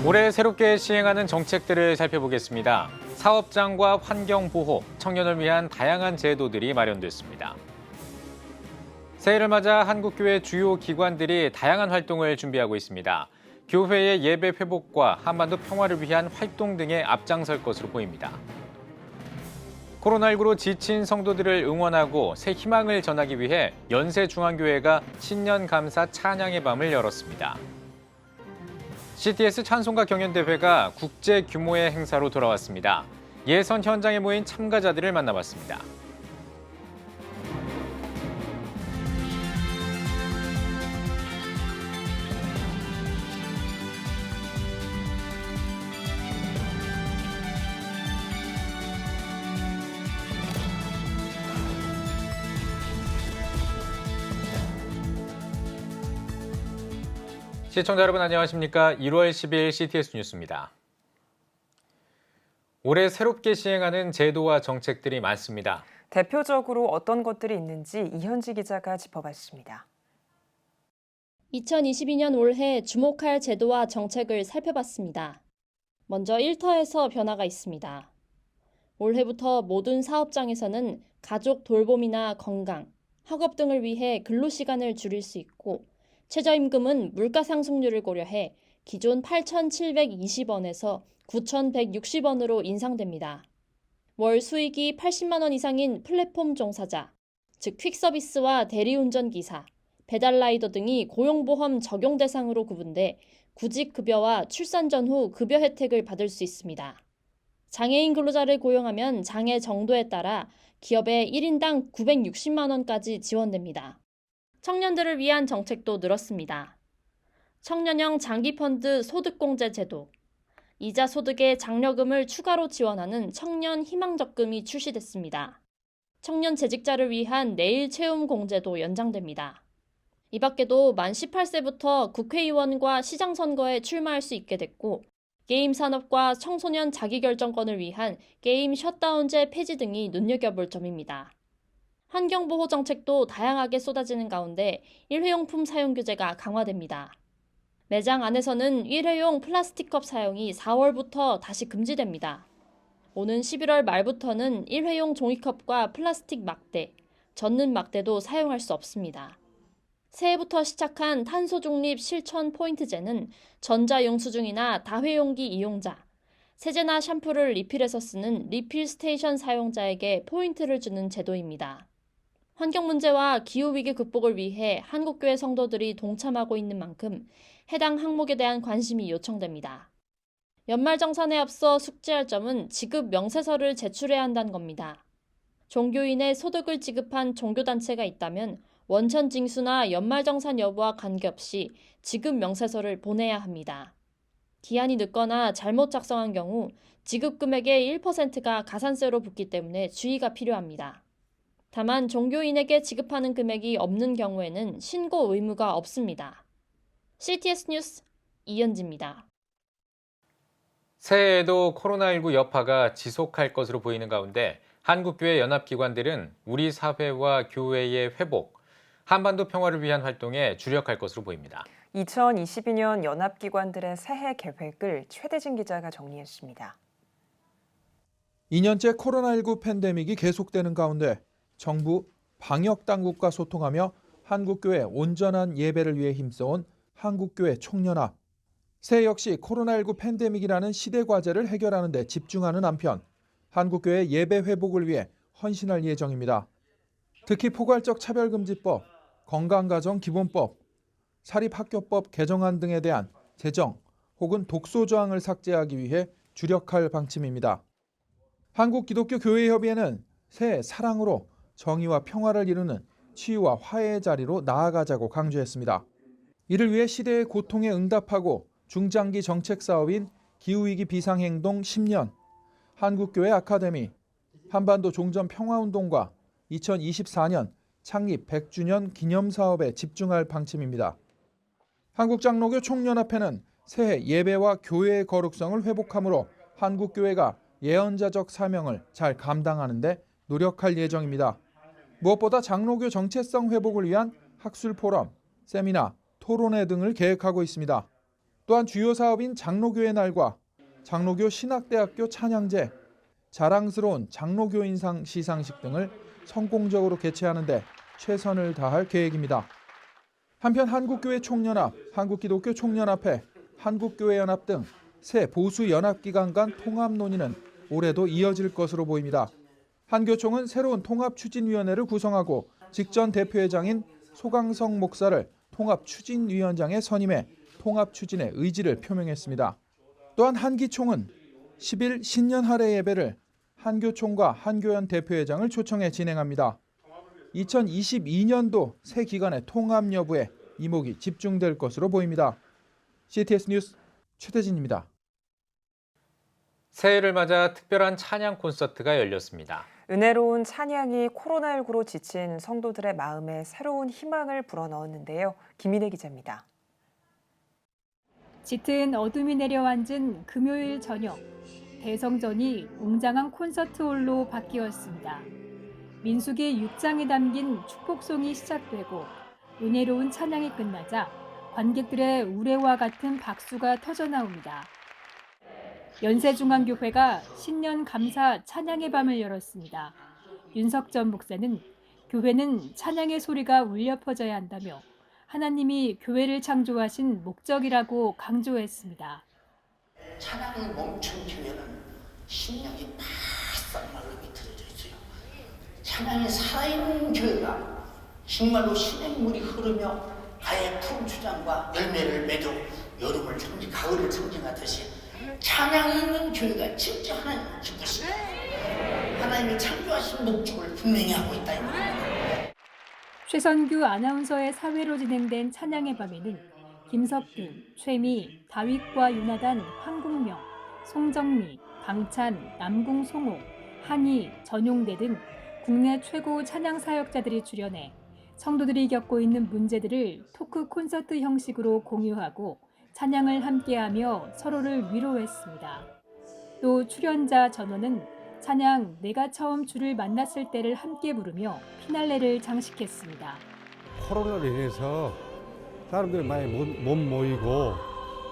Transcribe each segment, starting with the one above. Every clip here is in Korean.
올해 새롭게 시행하는 정책들을 살펴보겠습니다. 사업장과 환경보호, 청년을 위한 다양한 제도들이 마련됐습니다. 새해를 맞아 한국교회 주요 기관들이 다양한 활동을 준비하고 있습니다. 교회의 예배 회복과 한반도 평화를 위한 활동 등에 앞장설 것으로 보입니다. 코로나19로 지친 성도들을 응원하고 새 희망을 전하기 위해 연세중앙교회가 신년 감사 찬양의 밤을 열었습니다. CTS 찬송가 경연대회가 국제 규모의 행사로 돌아왔습니다. 예선 현장에 모인 참가자들을 만나봤습니다. 시청자 여러분 안녕하십니까? 1월 10일 CTS 뉴스입니다. 올해 새롭게 시행하는 제도와 정책들이 많습니다. 대표적으로 어떤 것들이 있는지 이현지 기자가 짚어봤습니다. 2022년 올해 주목할 제도와 정책을 살펴봤습니다. 먼저 일터에서 변화가 있습니다. 올해부터 모든 사업장에서는 가족 돌봄이나 건강, 학업 등을 위해 근로시간을 줄일 수 있고 최저임금은 물가 상승률을 고려해 기존 8,720원에서 9,160원으로 인상됩니다. 월 수익이 80만 원 이상인 플랫폼 종사자, 즉 퀵서비스와 대리운전기사, 배달라이더 등이 고용보험 적용 대상으로 구분돼 구직급여와 출산 전후 급여 혜택을 받을 수 있습니다. 장애인 근로자를 고용하면 장애 정도에 따라 기업에 1인당 960만 원까지 지원됩니다. 청년들을 위한 정책도 늘었습니다. 청년형 장기펀드 소득공제 제도, 이자 소득에 장려금을 추가로 지원하는 청년 희망적금이 출시됐습니다. 청년 재직자를 위한 내일 채움 공제도 연장됩니다. 이 밖에도 만 18세부터 국회의원과 시장 선거에 출마할 수 있게 됐고 게임 산업과 청소년 자기결정권을 위한 게임 셧다운제 폐지 등이 눈여겨볼 점입니다. 환경보호 정책도 다양하게 쏟아지는 가운데 일회용품 사용 규제가 강화됩니다. 매장 안에서는 일회용 플라스틱 컵 사용이 4월부터 다시 금지됩니다. 오는 11월 말부터는 일회용 종이컵과 플라스틱 막대, 젖는 막대도 사용할 수 없습니다. 새해부터 시작한 탄소 중립 실천 포인트제는 전자용수증이나 다회용기 이용자, 세제나 샴푸를 리필해서 쓰는 리필 스테이션 사용자에게 포인트를 주는 제도입니다. 환경 문제와 기후위기 극복을 위해 한국교회 성도들이 동참하고 있는 만큼 해당 항목에 대한 관심이 요청됩니다. 연말정산에 앞서 숙지할 점은 지급 명세서를 제출해야 한다는 겁니다. 종교인의 소득을 지급한 종교단체가 있다면 원천 징수나 연말정산 여부와 관계없이 지급 명세서를 보내야 합니다. 기한이 늦거나 잘못 작성한 경우 지급 금액의 1%가 가산세로 붙기 때문에 주의가 필요합니다. 다만 종교인에게 지급하는 금액이 없는 경우에는 신고 의무가 없습니다. CTS 뉴스 이현지입니다. 새해에도 코로나19 여파가 지속할 것으로 보이는 가운데 한국교회 연합기관들은 우리 사회와 교회의 회복, 한반도 평화를 위한 활동에 주력할 것으로 보입니다. 2022년 연합기관들의 새해 계획을 최대진 기자가 정리했습니다. 2년째 코로나19 팬데믹이 계속되는 가운데 정부, 방역당국과 소통하며 한국교회 온전한 예배를 위해 힘써온 한국교회 총연합. 새해 역시 코로나19 팬데믹이라는 시대 과제를 해결하는 데 집중하는 한편 한국교회 예배 회복을 위해 헌신할 예정입니다. 특히 포괄적 차별금지법, 건강가정기본법, 사립학교법 개정안 등에 대한 제정 혹은 독소조항을 삭제하기 위해 주력할 방침입니다. 한국기독교교회협의회는 새해 사랑으로 정의와 평화를 이루는 치유와 화해의 자리로 나아가자고 강조했습니다. 이를 위해 시대의 고통에 응답하고 중장기 정책 사업인 기후위기 비상행동 10년, 한국교회 아카데미, 한반도 종전 평화운동과 2024년 창립 100주년 기념사업에 집중할 방침입니다. 한국장로교 총연합회는 새해 예배와 교회의 거룩성을 회복함으로 한국교회가 예언자적 사명을 잘 감당하는 데 노력할 예정입니다. 무엇보다 장로교 정체성 회복을 위한 학술 포럼, 세미나, 토론회 등을 계획하고 있습니다. 또한 주요 사업인 장로교의 날과 장로교 신학대학교 찬양제, 자랑스러운 장로교인상 시상식 등을 성공적으로 개최하는 데 최선을 다할 계획입니다. 한편 한국교회 총연합, 한국기독교 총연합회, 한국교회연합 등 새 보수 연합기관 간 통합 논의는 올해도 이어질 것으로 보입니다. 한교총은 새로운 통합추진위원회를 구성하고 직전 대표회장인 소강성 목사를 통합추진위원장에 선임해 통합추진의 의지를 표명했습니다. 또한 한기총은 10일 신년 할애 예배를 한교총과 한교연 대표회장을 초청해 진행합니다. 2022년도 새 기관의 통합 여부에 이목이 집중될 것으로 보입니다. CTS 뉴스 최대진입니다. 새해를 맞아 특별한 찬양 콘서트가 열렸습니다. 은혜로운 찬양이 코로나19로 지친 성도들의 마음에 새로운 희망을 불어넣었는데요. 김인혜 기자입니다. 짙은 어둠이 내려앉은 금요일 저녁, 대성전이 웅장한 콘서트홀로 바뀌었습니다. 민수기 6장이 담긴 축복송이 시작되고 은혜로운 찬양이 끝나자 관객들의 우레와 같은 박수가 터져나옵니다. 연세중앙교회가 신년 감사 찬양의 밤을 열었습니다. 윤석전 목사는 교회는 찬양의 소리가 울려 퍼져야 한다며 하나님이 교회를 창조하신 목적이라고 강조했습니다. 찬양이 멈춘 교회는 심령이 바싹 말라 비틀어져 있어요. 찬양이 살아있는 교회가 정말로 신의 물이 흐르며 가의 푸른 추장과 열매를 맺어 여름을 상징, 가을을 상징하듯이 찬양이 있는 교회가 진짜 하나님을 기쁘시고 하나님이 창조하신 목적을 분명히 하고 있다 이 말입니다. 최선규 아나운서의 사회로 진행된 찬양의 밤에는 김석균, 최미, 다윗과 유나단, 황국명, 송정미, 강찬, 남궁송호, 한희, 전용대 등 국내 최고 찬양 사역자들이 출연해 성도들이 겪고 있는 문제들을 토크 콘서트 형식으로 공유하고 찬양을 함께하며 서로를 위로했습니다. 또 출연자 전원은 찬양 내가 처음 주를 만났을 때를 함께 부르며 피날레를 장식했습니다. 코로나로 인해서 사람들이 많이 못 모이고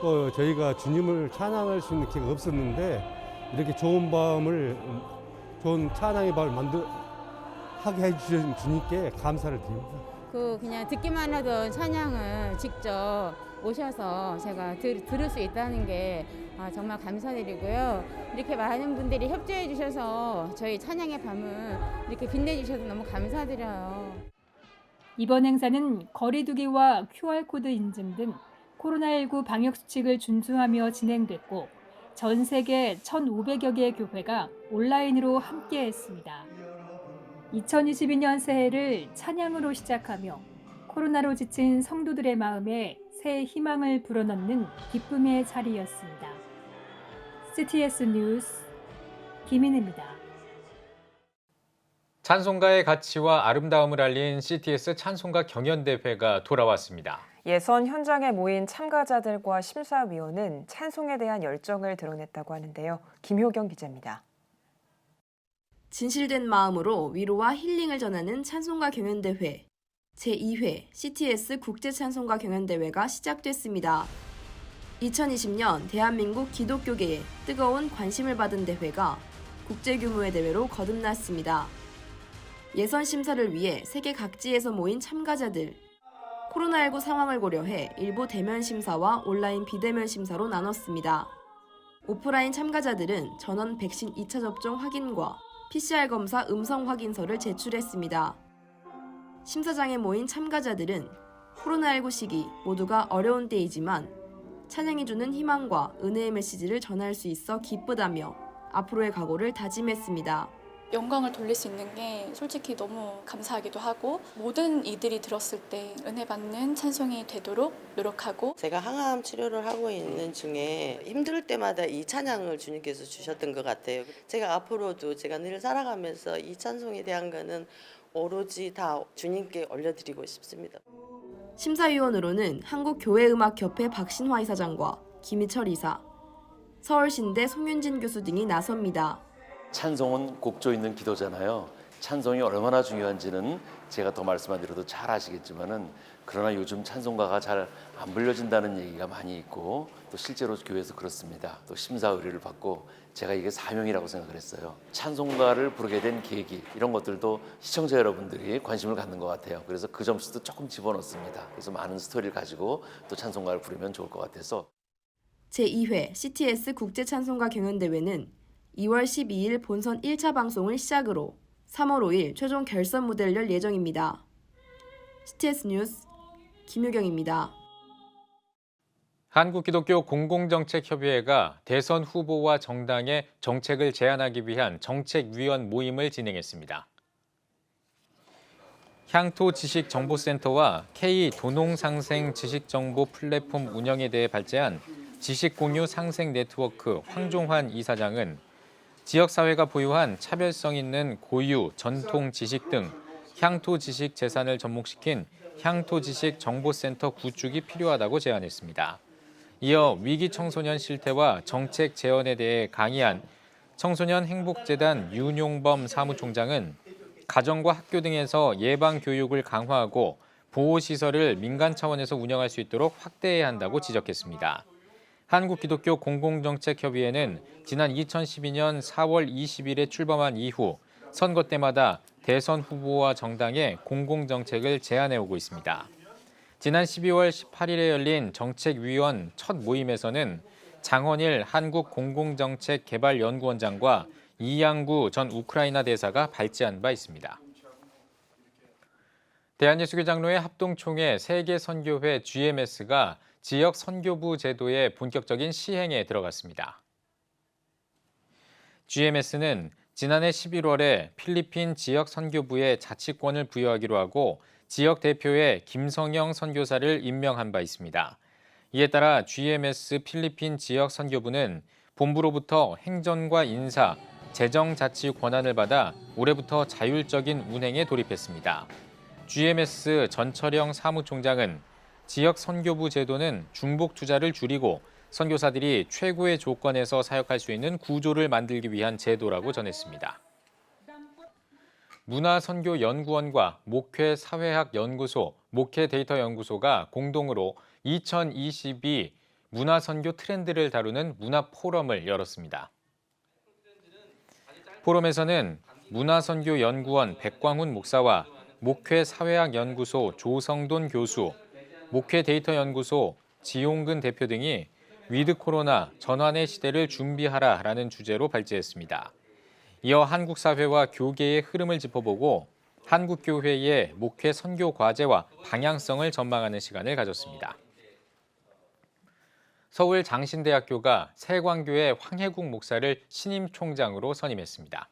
또 저희가 주님을 찬양할 수 있는 기회가 없었는데 이렇게 좋은 찬양의 밤을 하게 해주신 주님께 감사를 드립니다. 그냥 듣기만 하던 찬양을 직접 오셔서 제가 들을 수 있다는 게 정말 감사드리고요. 이렇게 많은 분들이 협조해 주셔서 저희 찬양의 밤을 이렇게 빛내주셔서 너무 감사드려요. 이번 행사는 거리두기와 QR코드 인증 등 코로나19 방역수칙을 준수하며 진행됐고 전 세계 1,500여 개의 교회가 온라인으로 함께했습니다. 2022년 새해를 찬양으로 시작하며 코로나로 지친 성도들의 마음에 새 희망을 불어넣는 기쁨의 자리였습니다. CTS 뉴스 김인혜입니다. 찬송가의 가치와 아름다움을 알린 CTS 찬송가 경연대회가 돌아왔습니다. 예선 현장에 모인 참가자들과 심사위원은 찬송에 대한 열정을 드러냈다고 하는데요. 김효경 기자입니다. 진실된 마음으로 위로와 힐링을 전하는 찬송가 경연대회 제2회 CTS 국제찬송가 경연대회가 시작됐습니다. 2020년 대한민국 기독교계에 뜨거운 관심을 받은 대회가 국제규모의 대회로 거듭났습니다. 예선 심사를 위해 세계 각지에서 모인 참가자들. 코로나19 상황을 고려해 일부 대면 심사와 온라인 비대면 심사로 나눴습니다. 오프라인 참가자들은 전원 백신 2차 접종 확인과 PCR 검사 음성 확인서를 제출했습니다. 심사장에 모인 참가자들은 코로나19 시기 모두가 어려운 때이지만 찬양이 주는 희망과 은혜의 메시지를 전할 수 있어 기쁘다며 앞으로의 각오를 다짐했습니다. 영광을 돌릴 수 있는 게 솔직히 너무 감사하기도 하고 모든 이들이 들었을 때 은혜 받는 찬송이 되도록 노력하고 제가 항암 치료를 하고 있는 중에 힘들 때마다 이 찬양을 주님께서 주셨던 것 같아요. 제가 앞으로도 제가 늘 살아가면서 이 찬송에 대한 거는 오로지 다 주님께 올려드리고 싶습니다. 심사위원으로는 한국교회음악협회 박신화 이사장과 김희철 이사, 서울신대 송윤진 교수 등이 나섭니다. 찬송은 곡조 있는 기도잖아요. 찬송이 얼마나 중요한지는 제가 더 말씀 안 드려도 잘 아시겠지만은 그러나 요즘 찬송가가 잘 안 불려진다는 얘기가 많이 있고 또 실제로 교회에서 그렇습니다. 또 심사 의뢰를 받고 제가 이게 사명이라고 생각을 했어요. 찬송가를 부르게 된 계기 이런 것들도 시청자 여러분들이 관심을 갖는 것 같아요. 그래서 그 점수도 조금 집어넣습니다. 그래서 많은 스토리를 가지고 또 찬송가를 부르면 좋을 것 같아서. 제2회 CTS 국제찬송가 경연대회는 2월 12일 본선 1차 방송을 시작으로 3월 5일 최종 결선 무대를 열 예정입니다. CTS 뉴스 김효경입니다. 한국기독교 공공정책협의회가 대선 후보와 정당의 정책을 제안하기 위한 정책위원 모임을 진행했습니다. 향토지식정보센터와 K도농상생 지식정보 플랫폼 운영에 대해 발제한 지식공유 상생 네트워크 황종환 이사장은 지역사회가 보유한 차별성 있는 고유, 전통 지식 등 향토지식 재산을 접목시킨 향토지식정보센터 구축이 필요하다고 제안했습니다. 이어 위기 청소년 실태와 정책 재현에 대해 강의한 청소년 행복재단 윤용범 사무총장은 가정과 학교 등에서 예방 교육을 강화하고 보호시설을 민간 차원에서 운영할 수 있도록 확대해야 한다고 지적했습니다. 한국기독교 공공정책협의회는 지난 2012년 4월 20일에 출범한 이후 선거 때마다 대선 후보와 정당의 공공정책을 제안해오고 있습니다. 지난 12월 18일에 열린 정책위원 첫 모임에서는 장헌일 한국공공정책개발연구원장과 이양구 전 우크라이나 대사가 발제한 바 있습니다. 대한예수교장로회 합동총회 세계선교회 GMS가 지역 선교부 제도의 본격적인 시행에 들어갔습니다. GMS는 지난해 11월에 필리핀 지역 선교부에 자치권을 부여하기로 하고 지역 대표에 김성영 선교사를 임명한 바 있습니다. 이에 따라 GMS 필리핀 지역 선교부는 본부로부터 행정과 인사, 재정 자치 권한을 받아 올해부터 자율적인 운행에 돌입했습니다. GMS 전철영 사무총장은 지역 선교부 제도는 중복 투자를 줄이고 선교사들이 최고의 조건에서 사역할 수 있는 구조를 만들기 위한 제도라고 전했습니다. 문화선교연구원과 목회사회학연구소, 목회데이터연구소가 공동으로 2022 문화선교 트렌드를 다루는 문화포럼을 열었습니다. 포럼에서는 문화선교연구원 백광훈 목사와 목회사회학연구소 조성돈 교수, 목회데이터연구소 지용근 대표 등이 위드 코로나 전환의 시대를 준비하라라는 주제로 발제했습니다. 이어 한국 사회와 교계의 흐름을 짚어보고 한국교회의 목회 선교 과제와 방향성을 전망하는 시간을 가졌습니다. 서울 장신대학교가 세광교회 황혜국 목사를 신임 총장으로 선임했습니다.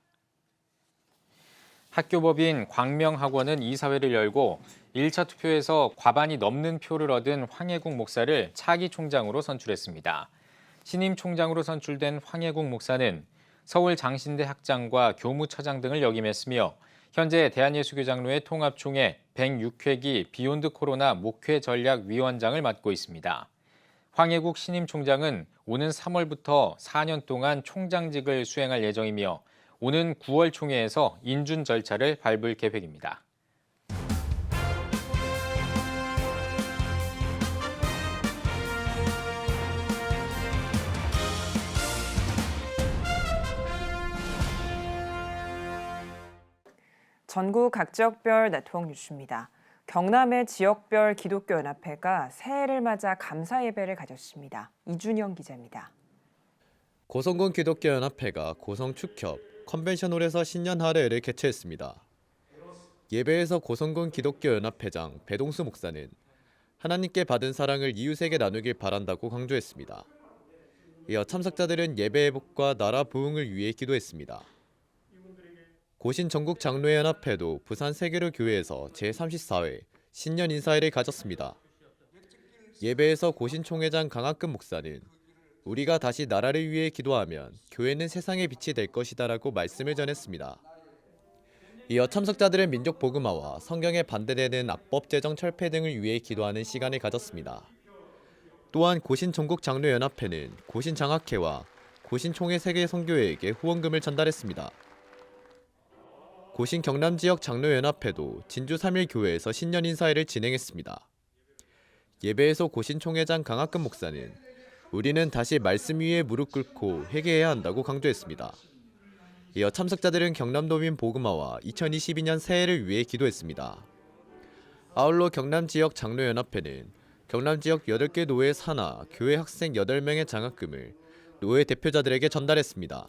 학교법인 광명학원은 이사회를 열고 1차 투표에서 과반이 넘는 표를 얻은 황혜국 목사를 차기 총장으로 선출했습니다. 신임 총장으로 선출된 황혜국 목사는 서울 장신대 학장과 교무처장 등을 역임했으며 현재 대한예수교장로회 통합총회 106회기 비욘드 코로나 목회전략위원장을 맡고 있습니다. 황혜국 신임 총장은 오는 3월부터 4년 동안 총장직을 수행할 예정이며 오는 9월 총회에서 인준 절차를 밟을 계획입니다. 전국 각지역별 네트워크 뉴스입니다. 경남의 지역별 기독교연합회가 새해를 맞아 감사 예배를 가졌습니다. 이준영 기자입니다. 고성군 기독교연합회가 고성축협 컨벤션홀에서 신년 할애를 개최했습니다. 예배에서 고성군 기독교연합회장 배동수 목사는 하나님께 받은 사랑을 이웃에게 나누길 바란다고 강조했습니다. 이어 참석자들은 예배 회복과 나라 부흥을 위해 기도했습니다. 고신 전국장로연합회도 부산 세계로 교회에서 제34회 신년 인사회를 가졌습니다. 예배에서 고신 총회장 강학근 목사는 우리가 다시 나라를 위해 기도하면 교회는 세상의 빛이 될 것이다라고 말씀을 전했습니다. 이어 참석자들은 민족 복음화와 성경에 반대되는 악법 제정 철폐 등을 위해 기도하는 시간을 가졌습니다. 또한 고신 전국장로연합회는 고신 장학회와 고신 총회 세계 선교회에게 후원금을 전달했습니다. 고신 경남 지역 장로연합회도 진주 3.1교회에서 신년 인사회를 진행했습니다. 예배에서 고신 총회장 강학금 목사는 우리는 다시 말씀 위에 무릎 꿇고 회개해야 한다고 강조했습니다. 이어 참석자들은 경남도민 복음화와 2022년 새해를 위해 기도했습니다. 아울러 경남 지역 장로연합회는 경남 지역 8개 노회 산하 교회 학생 8명의 장학금을 노회 대표자들에게 전달했습니다.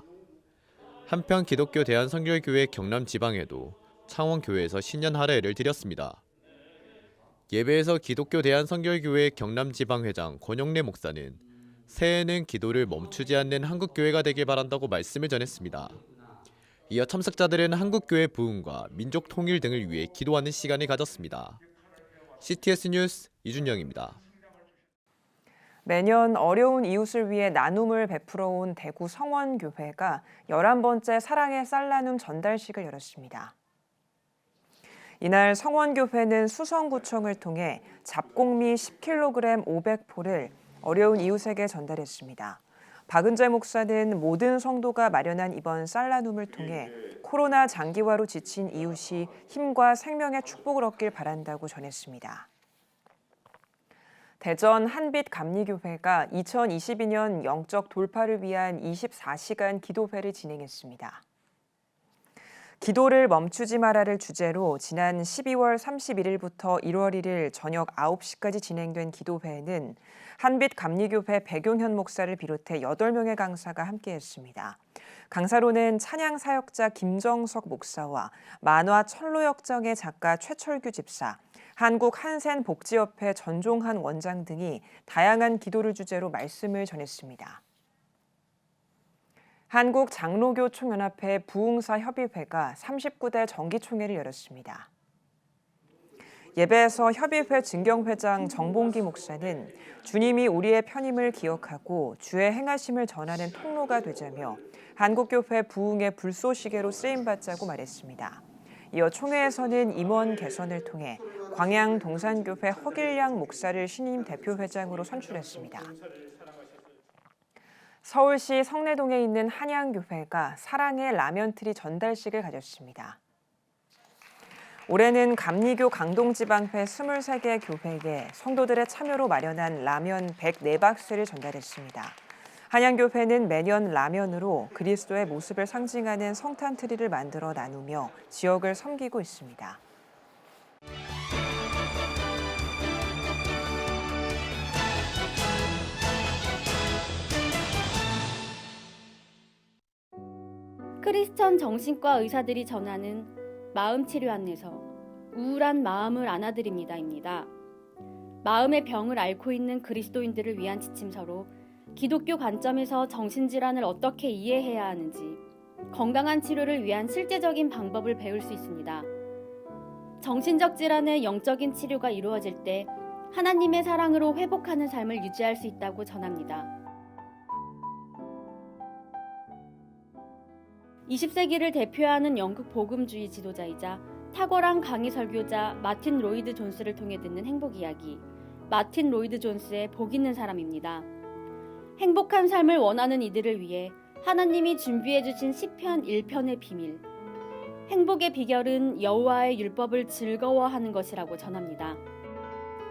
한편 기독교 대한선교회교회 경남 지방에도 창원교회에서 신년 할애를 드렸습니다. 예배에서 기독교 대한선교회교회 경남 지방회장 권영래 목사는 새해에는 기도를 멈추지 않는 한국교회가 되길 바란다고 말씀을 전했습니다. 이어 참석자들은 한국교회 부흥과 민족 통일 등을 위해 기도하는 시간을 가졌습니다. CTS 뉴스 이준영입니다. 매년 어려운 이웃을 위해 나눔을 베풀어 온 대구 성원교회가 11번째 사랑의 쌀나눔 전달식을 열었습니다. 이날 성원교회는 수성구청을 통해 잡곡미 10kg 500포를 어려운 이웃에게 전달했습니다. 박은재 목사는 모든 성도가 마련한 이번 쌀나눔을 통해 코로나 장기화로 지친 이웃이 힘과 생명의 축복을 얻길 바란다고 전했습니다. 대전 한빛감리교회가 2022년 영적 돌파를 위한 24시간 기도회를 진행했습니다. 기도를 멈추지 마라를 주제로 지난 12월 31일부터 1월 1일 저녁 9시까지 진행된 기도회에는 한빛감리교회 백용현 목사를 비롯해 8명의 강사가 함께했습니다. 강사로는 찬양사역자 김정석 목사와 만화 철로역정의 작가 최철규 집사, 한국한센복지협회 전종한 원장 등이 다양한 기도를 주제로 말씀을 전했습니다. 한국장로교총연합회 부흥사협의회가 39대 정기총회를 열었습니다. 예배에서 협의회 증경회장 정봉기 목사는 주님이 우리의 편임을 기억하고 주의 행하심을 전하는 통로가 되자며 한국교회 부흥의 불쏘시개로 쓰임받자고 말했습니다. 이어 총회에서는 임원 개선을 통해 광양동산교회 허길양 목사를 신임 대표회장으로 선출했습니다. 서울시 성내동에 있는 한양교회가 사랑의 라면트리 전달식을 가졌습니다. 올해는 감리교 강동지방회 23개 교회에 성도들의 참여로 마련한 라면 104박스를 전달했습니다. 한양교회는 매년 라면으로 그리스도의 모습을 상징하는 성탄트리를 만들어 나누며 지역을 섬기고 있습니다. 크리스천 정신과 의사들이 전하는 마음치료 안내서 우울한 마음을 안아드립니다입니다. 마음의 병을 앓고 있는 그리스도인들을 위한 지침서로 기독교 관점에서 정신질환을 어떻게 이해해야 하는지 건강한 치료를 위한 실제적인 방법을 배울 수 있습니다. 정신적 질환의 영적인 치료가 이루어질 때 하나님의 사랑으로 회복하는 삶을 유지할 수 있다고 전합니다. 20세기를 대표하는 영국 복음주의 지도자이자 탁월한 강의 설교자 마틴 로이드 존스를 통해 듣는 행복 이야기, 마틴 로이드 존스의 복 있는 사람입니다. 행복한 삶을 원하는 이들을 위해 하나님이 준비해 주신 시편 1편의 비밀, 행복의 비결은 여호와의 율법을 즐거워하는 것이라고 전합니다.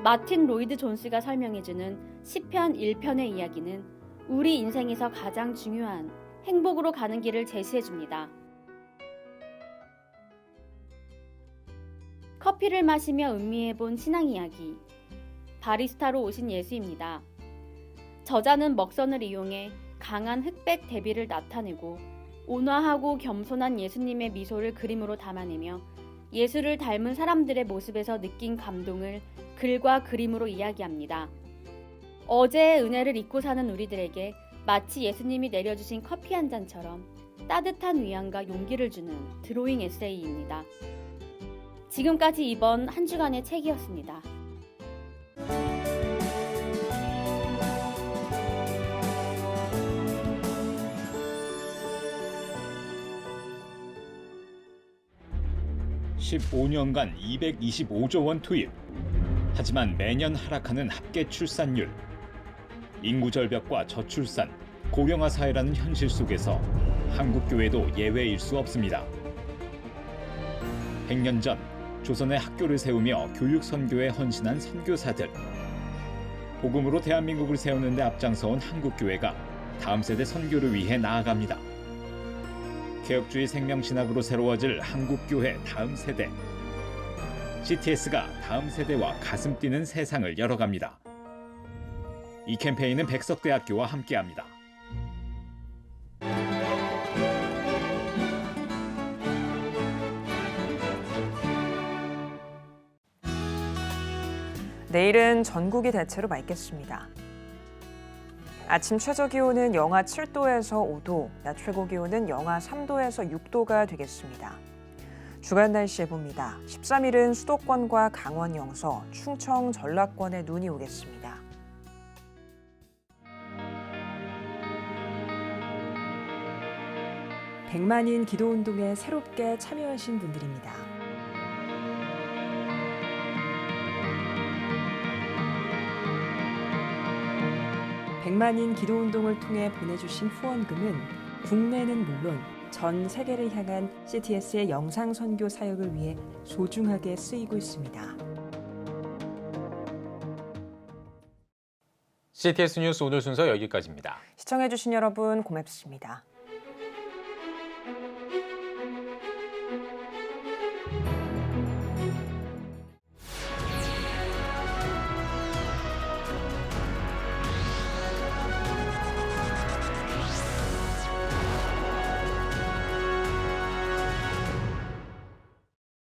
마틴 로이드 존스가 설명해주는 시편 1편의 이야기는 우리 인생에서 가장 중요한 행복으로 가는 길을 제시해줍니다. 커피를 마시며 음미해본 신앙 이야기, 바리스타로 오신 예수입니다. 저자는 먹선을 이용해 강한 흑백 대비를 나타내고 온화하고 겸손한 예수님의 미소를 그림으로 담아내며 예수를 닮은 사람들의 모습에서 느낀 감동을 글과 그림으로 이야기합니다. 어제의 은혜를 잊고 사는 우리들에게 마치 예수님이 내려주신 커피 한 잔처럼 따뜻한 위안과 용기를 주는 드로잉 에세이입니다. 지금까지 이번 한 주간의 책이었습니다. (15년간) 225조 원 투입. 하지만 매년 하락하는 합계 출산율. 인구 절벽과 저출산, 고령화 사회라는 현실 속에서 한국교회도 예외일 수 없습니다. 100년 전 조선의 학교를 세우며 교육 선교에 헌신한 선교사들. 복음으로 대한민국을 세우는 데 앞장서온 한국교회가 다음 세대 선교를 위해 나아갑니다. 개혁주의 생명신학으로 새로워질 한국교회 다음 세대. CTS가 다음 세대와 가슴 뛰는 세상을 열어갑니다. 이 캠페인은 백석대학교와 함께합니다. 내일은 전국이 대체로 맑겠습니다. 아침 최저기온은 영하 7도에서 5도, 낮 최고기온은 영하 3도에서 6도가 되겠습니다. 주간 날씨 해봅니다. 13일은 수도권과 강원 영서, 충청, 전라권에 눈이 오겠습니다. 백만인 기도운동에 새롭게 참여하신 분들입니다. 백만인 기도운동을 통해 보내주신 후원금은 국내는 물론 전 세계를 향한 CTS의 영상 선교 사역을 위해 소중하게 쓰이고 있습니다. CTS 뉴스 오늘 순서 여기까지입니다. 시청해주신 여러분 고맙습니다.